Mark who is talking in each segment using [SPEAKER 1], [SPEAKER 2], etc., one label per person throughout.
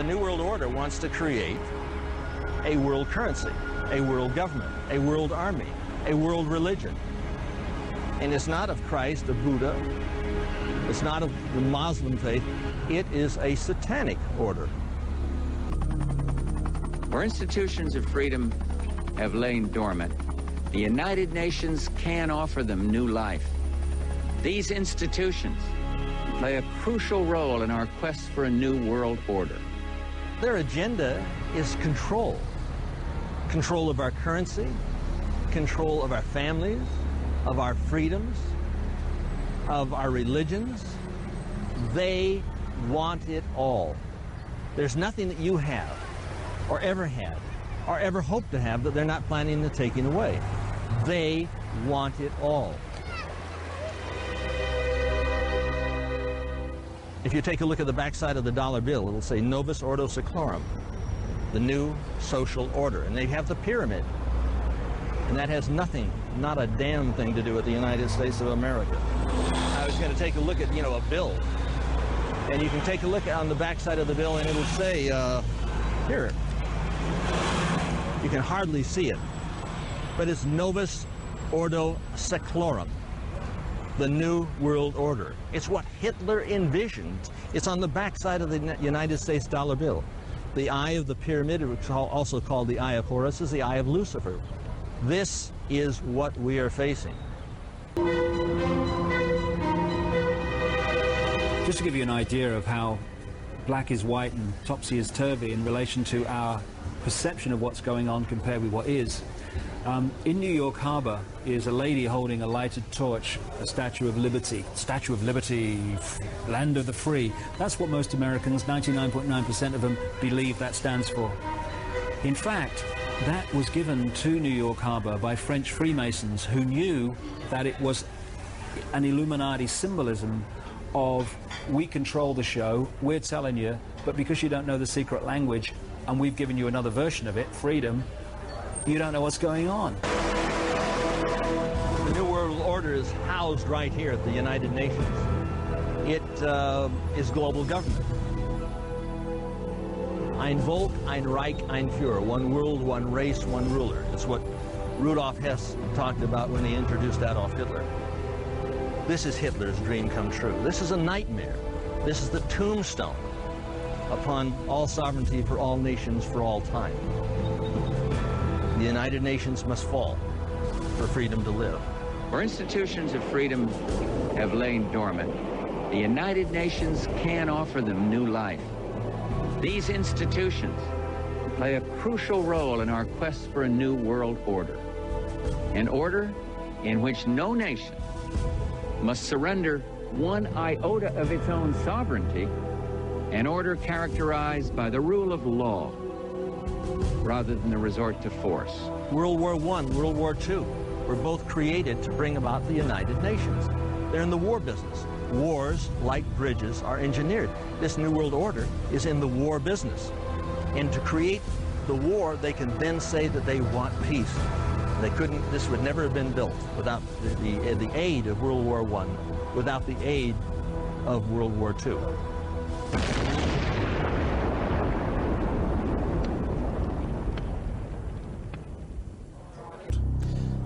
[SPEAKER 1] the New World Order wants to create a world currency, a world government, a world army, a world religion. And it's not of Christ, of Buddha, it's not of the Muslim faith, it is a satanic order.
[SPEAKER 2] Where institutions of freedom have lain dormant, the United Nations can offer them new life. These institutions play a crucial role in our quest for a new world order.
[SPEAKER 1] Their agenda is control. Control of our currency, control of our families, of our freedoms, of our religions. They want it all. There's nothing that you have, or ever had, or ever hope to have that they're not planning on taking away. They want it all. If you take a look at the backside of the dollar bill, it'll say Novus Ordo Seclorum, the new social order. And they have the pyramid. And that has nothing, not a damn thing to do with the United States of America. I was going to take a look at, a bill. And you can take a look on the backside of the bill and it'll say, here. You can hardly see it. But it's Novus Ordo Seclorum, the New World Order. It's what Hitler envisioned. It's on the backside of the United States dollar bill. The eye of the pyramid, which is also called the eye of Horus, is the eye of Lucifer. This is what we are facing.
[SPEAKER 3] Just to give you an idea of how black is white and topsy is turvy in relation to our perception of what's going on compared with what is. In New York Harbor is a lady holding a lighted torch, a Statue of Liberty. Statue of Liberty, land of the free. That's what most Americans, 99.9% of them, believe that stands for. In fact, that was given to New York Harbor by French Freemasons who knew that it was an Illuminati symbolism of, we control the show, we're telling you, but because you don't know the secret language and we've given you another version of it, freedom, you don't know what's going on.
[SPEAKER 1] The New World Order is housed right here at the United Nations. It is global government. Ein Volk, ein Reich, ein Führer. One world, one race, one ruler. That's what Rudolf Hess talked about when he introduced Adolf Hitler. This is Hitler's dream come true. This is a nightmare. This is the tombstone upon all sovereignty for all nations for all time. The United Nations must fall for freedom to live.
[SPEAKER 2] Where institutions of freedom have lain dormant, the United Nations can offer them new life. These institutions play a crucial role in our quest for a new world order. An order in which no nation must surrender one iota of its own sovereignty, an order characterized by the rule of law rather than the resort to force.
[SPEAKER 1] World War I, World War II were both created to bring about the United Nations. They're in the war business. Wars, like bridges, are engineered. This New World Order is in the war business. And to create the war, they can then say that they want peace. They couldn't, this would never have been built without the aid of World War I, without the aid of World War II.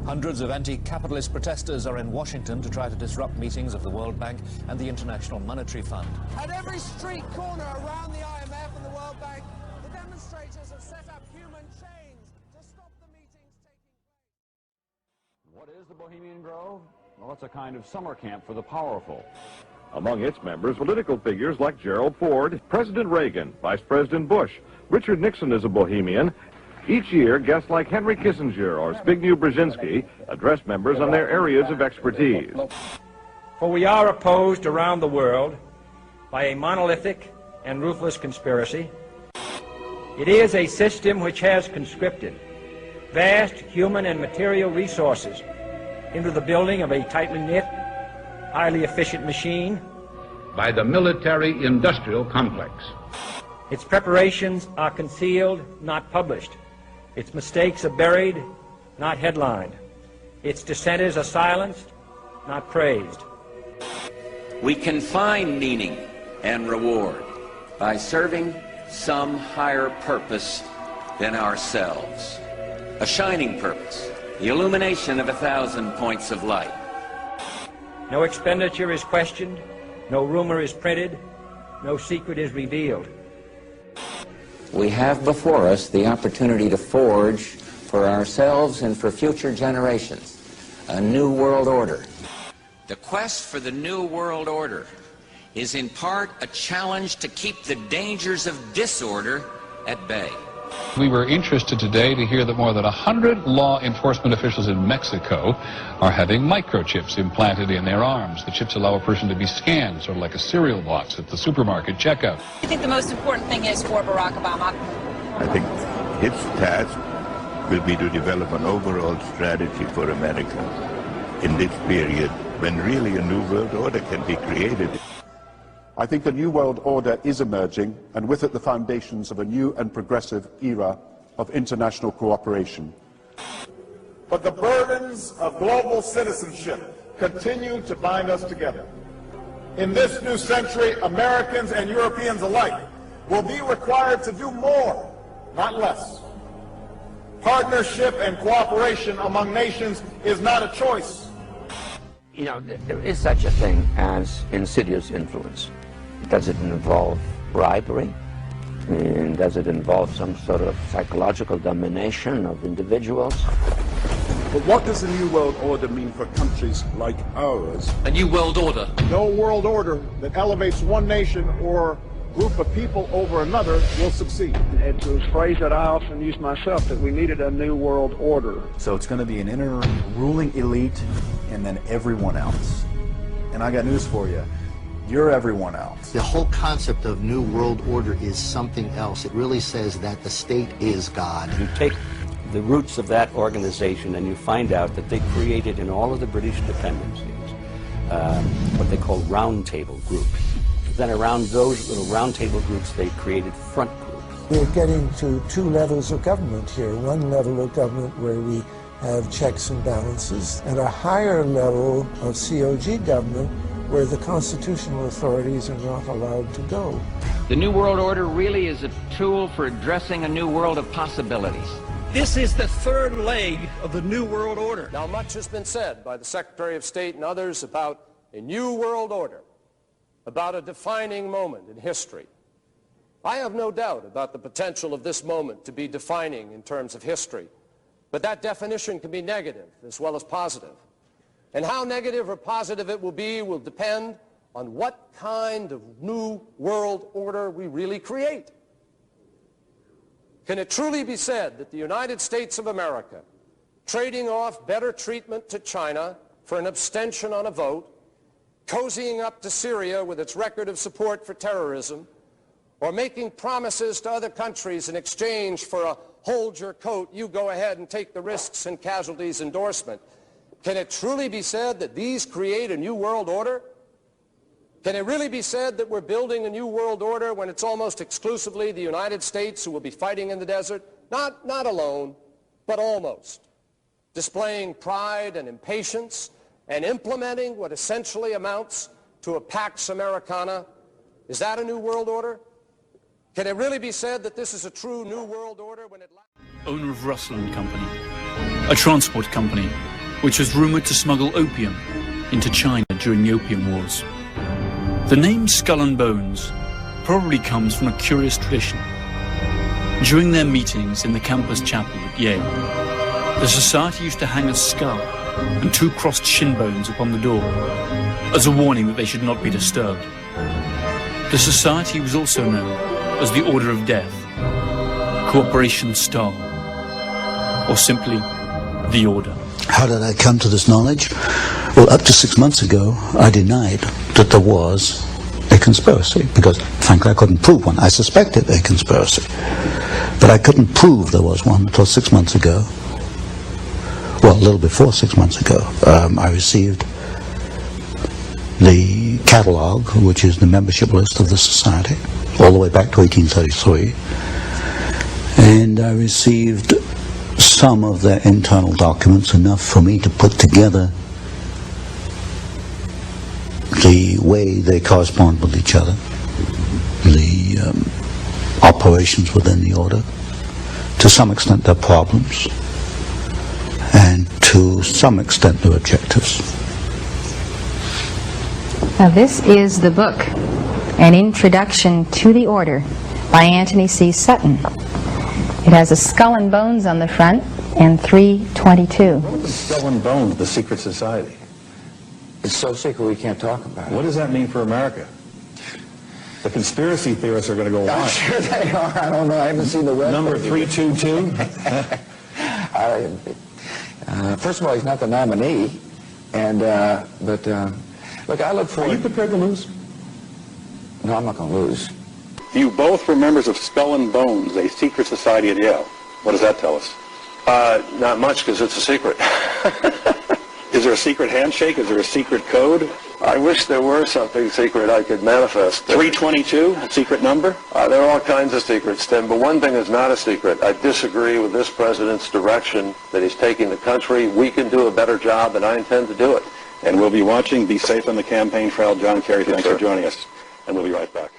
[SPEAKER 4] Hundreds of anti-capitalist protesters are in Washington to try to disrupt meetings of the World Bank and the International Monetary Fund.
[SPEAKER 5] At every street corner around the IMF and the World Bank, the demonstrators have set up human chains to stop the meetings taking place.
[SPEAKER 6] What is the Bohemian Grove? Well, it's a kind of summer camp for the powerful. Among its members, political figures like Gerald Ford, President Reagan, Vice President Bush, Richard Nixon is a Bohemian. Each year, guests like Henry Kissinger or Zbigniew Brzezinski address members on their areas of expertise.
[SPEAKER 7] For we are opposed around the world by a monolithic and ruthless conspiracy. It is a system which has conscripted vast human and material resources into the building of a tightly knit, highly efficient machine.
[SPEAKER 8] By the military-industrial complex.
[SPEAKER 7] Its preparations are concealed, not published. Its mistakes are buried, not headlined. Its dissenters are silenced, not praised.
[SPEAKER 2] We can find meaning and reward by serving some higher purpose than ourselves. A shining purpose, the illumination of 1,000 points of light.
[SPEAKER 7] No expenditure is questioned, no rumor is printed, no secret is revealed.
[SPEAKER 2] We have before us the opportunity to forge for ourselves and for future generations a new world order. The quest for the new world order is in part a challenge to keep the dangers of disorder at bay.
[SPEAKER 8] We were interested today to hear that more than 100 law enforcement officials in Mexico are having microchips implanted in their arms. The chips allow a person to be scanned, sort of like a cereal box at the supermarket checkout.
[SPEAKER 9] I think the most important thing is for Barack Obama.
[SPEAKER 10] I think his task will be to develop an overall strategy for America in this period when really a new world order can be created.
[SPEAKER 11] I think a new world order is emerging, and with it the foundations of a new and progressive era of international cooperation.
[SPEAKER 12] But the burdens of global citizenship continue to bind us together. In this new century, Americans and Europeans alike will be required to do more, not less. Partnership and cooperation among nations is not a choice.
[SPEAKER 13] You know, there is such a thing as insidious influence. Does it involve bribery? And does it involve some sort of psychological domination of individuals?
[SPEAKER 11] But what does a new world order mean for countries like ours?
[SPEAKER 14] A new world order?
[SPEAKER 12] No world order that elevates one nation or group of people over another will succeed.
[SPEAKER 15] It's a phrase that I often use myself, that we needed a new world order.
[SPEAKER 16] So it's going to be an inner ruling elite and then everyone else. And I got news for you. You're everyone else.
[SPEAKER 17] The whole concept of New World Order is something else. It really says that the state is God.
[SPEAKER 18] You take the roots of that organization and you find out that they created in all of the British dependencies what they call round table groups. Then around those little round table groups they created front groups.
[SPEAKER 19] We're getting to two levels of government here. One level of government where we have checks and balances, and a higher level of COG government where the constitutional authorities are not allowed to go.
[SPEAKER 2] The New World Order really is a tool for addressing a new world of possibilities.
[SPEAKER 20] This is the third leg of the New World Order.
[SPEAKER 5] Now, much has been said by the Secretary of State and others about a new world order, about a defining moment in history. I have no doubt about the potential of this moment to be defining in terms of history, but that definition can be negative as well as positive. And how negative or positive it will be will depend on what kind of new world order we really create. Can it truly be said that the United States of America, trading off better treatment to China for an abstention on a vote, cozying up to Syria with its record of support for terrorism, or making promises to other countries in exchange for a hold your coat, you go ahead and take the risks and casualties endorsement, can it truly be said that these create a new world order? Can it really be said that we're building a new world order when it's almost exclusively the United States who will be fighting in the desert? Not alone, but almost. Displaying pride and impatience and implementing what essentially amounts to a Pax Americana. Is that a new world order? Can it really be said that this is a true new world order when it...
[SPEAKER 21] Owner of Russell & Company, a transport company which was rumoured to smuggle opium into China during the Opium Wars. The name Skull and Bones probably comes from a curious tradition. During their meetings in the campus chapel at Yale, the society used to hang a skull and two crossed shin bones upon the door as a warning that they should not be disturbed. The society was also known as the Order of Death, Cooperation Star, or simply the Order.
[SPEAKER 17] How did I come to this knowledge? Well, up to 6 months ago, I denied that there was a conspiracy, because, frankly, I couldn't prove one. I suspected a conspiracy, but I couldn't prove there was one until 6 months ago. Well, a little before 6 months ago, I received the catalog, which is the membership list of the society, all the way back to 1833, and I received some of their internal documents, enough for me to put together the way they correspond with each other, the aberrations within the order. To some extent, there are problems. And to some extent, there are objectives.
[SPEAKER 14] Now, this is the book, An Introduction to the Order, by Anthony C. Sutton. It has a skull and bones on the front and 322.
[SPEAKER 22] What is the skull and bones, the secret society?
[SPEAKER 13] It's so secret we can't talk about it.
[SPEAKER 22] What does that mean for America? The conspiracy theorists are going to go wild.
[SPEAKER 13] I'm sure they are. I don't know. I haven't seen the web.
[SPEAKER 22] Number 322?
[SPEAKER 13] First of all, he's not the nominee. And, look, I look forward...
[SPEAKER 22] Are you prepared to lose?
[SPEAKER 13] No, I'm not going to lose.
[SPEAKER 23] You both were members of Skull and Bones, a secret society at Yale. What does that tell us?
[SPEAKER 5] Not much, because it's a secret.
[SPEAKER 23] Is there a secret handshake? Is there a secret code?
[SPEAKER 5] I wish there were something secret I could manifest.
[SPEAKER 23] 322, a secret number?
[SPEAKER 5] There are all kinds of secrets, Tim, but one thing is not a secret. I disagree with this president's direction that he's taking the country. We can do a better job, and I intend to do it.
[SPEAKER 23] And we'll be watching. Be safe on the campaign trail. John Kerry, thanks
[SPEAKER 5] sir.
[SPEAKER 23] for joining us. And we'll be right back.